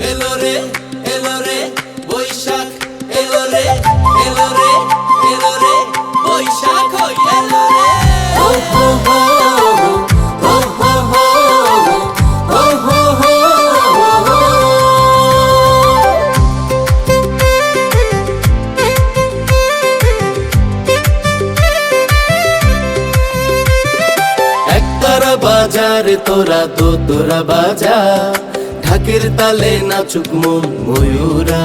এলো রে এলো রে বৈশাখ এলো রে এলো রে এলো রে বৈশাখ ওই এলো রে ও হো হো ও হো হো ও হো হো একতারা বাজার তোরা তো তোরা বাজা ঢাকের তালে নাচুক মন ময়ূরা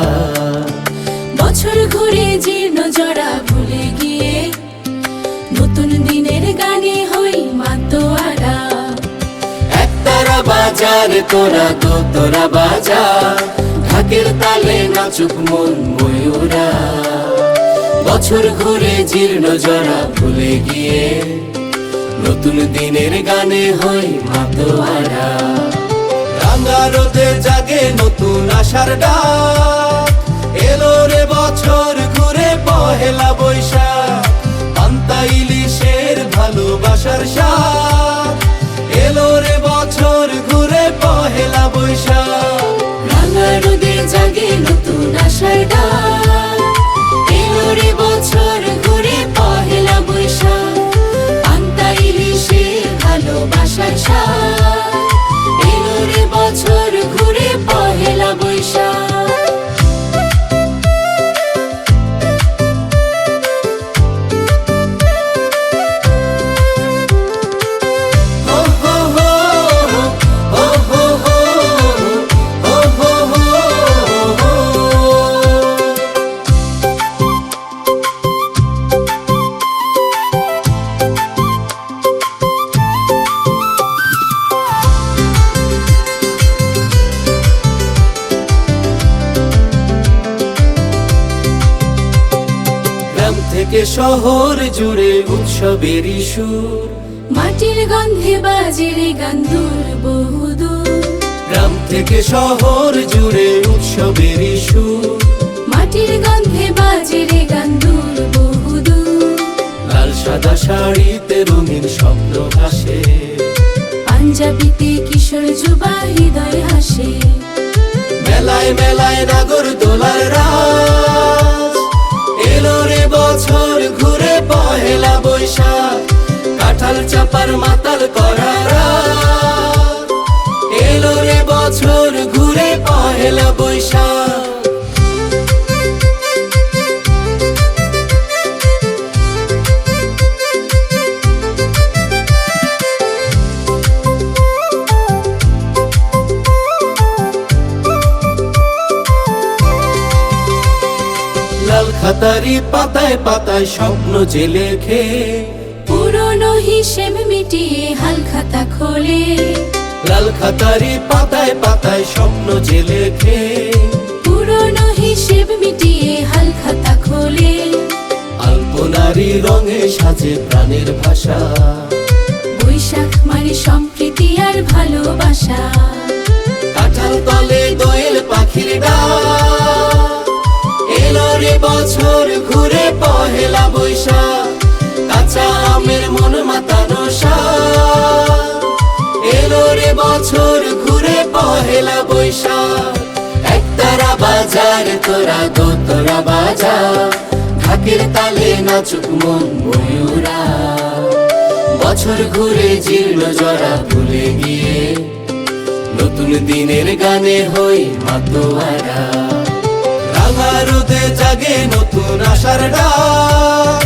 বছর ঘুরে জীর্ণ জরা ভুলে গিয়ে নতুন দিনের গানে হই মাতোয়ারা একতারা বাজার তোরা তো তোরা বাজা ঢাকের তালে নাচুক মন ময়ূরা বছর ঘুরে জীর্ণ জরা ভুলে গিয়ে নতুন দিনের গানে হই মাতোয়ারা রাঙা রোদে জাগে নতুন আশার ডাক এলো রে বছর ঘুরে পহেলা বৈশাখ পান্তা ইলিশের ভালোবাসার স্বাদ এলো রে বছর ঘুরে পহেলা বৈশাখ রাঙা রোদে জাগে নতুন আশার ডাক এলো রে বছর ঘুরে পহেলা বৈশাখ পান্তা ইলিশের ভালোবাসার স্বাদ এলো রে বছর ঘুরে পহেলা বৈশাখ থেকে শহর জুড়ে উৎসবেরই সুর মাটির গন্ধে বাজে রে গান্দুর বহুদূর গ্রাম থেকে শহর জুড়ে উৎসবেরই সুর মাটির গন্ধে বাজে রে গান্দুর বহুদূর লাল সাদা শাড়িতে রঙিন স্বপ্ন ভাসে পাঞ্জাবিতে কিশোর যুবা হৃদয় হাসে মেলায় মেলায় নাগর দোলার রাজ এলো রে বছর ঘুরে পহেলা বৈশাখ কাঁঠাল চাপার মাতাল করা রাত এলো রে বছর ঘুরে পহেলা বৈশাখ লাল খাতারি পাতায় পাতায় স্বপ্ন যে লেখে পুরনো হিসেব মিটিয়ে হাল খাতা খোলে লাল খাতারি পাতায় পাতায় স্বপ্ন যে লেখে পুরনো হিসেব মিটিয়ে হাল খাতা খোলে আলপনারি রঙে সাজে প্রাণের ভাষা বৈশাখ মানে সম্প্রীতি আর ভালোবাসা কাঁঠাল তলে দোয়েল পাখির ডাক এলো রে বছর ঘুরে পহেলা বৈশাখ কাঁচা আমের মন মাতানো স্বাদ এলো রে বছর ঘুরে পহেলা বৈশাখ একতারা বাজার তোরা গো তোরা বাজা ঢাকের তালে নাচুক মন ময়ূরা বছর ঘুরে জীর্ণ জরা ভুলে গিয়ে নতুন দিনের গানে হই মাতোয়ারা রাঙা রোদে জাগে নতুন আশার ডাক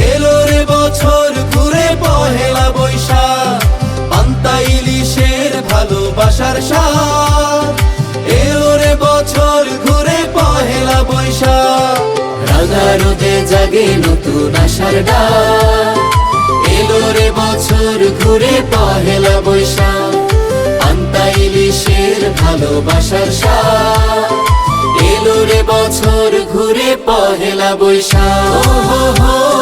এলো রে বছর ঘুরে পহেলা বৈশাখ পান্তা ইলিশের ভালোবাসার স্বাদ এলো রে বছর ঘুরে পহেলা বৈশাখ রাঙা রোদে জাগে নতুন আশার ডাক এলো রে বছর ঘুরে পহেলা বৈশাখ পান্তা ইলিশের ভালোবাসার স্বাদ এলো রে বছর ঘুরে পহেলা বৈশাখ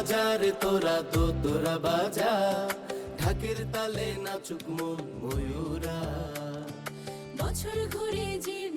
বাজার তোরা তোরা বাজা ঢাকের তালে নাচুক মন ময়ূরা বছর ঘুরে জীর্ণ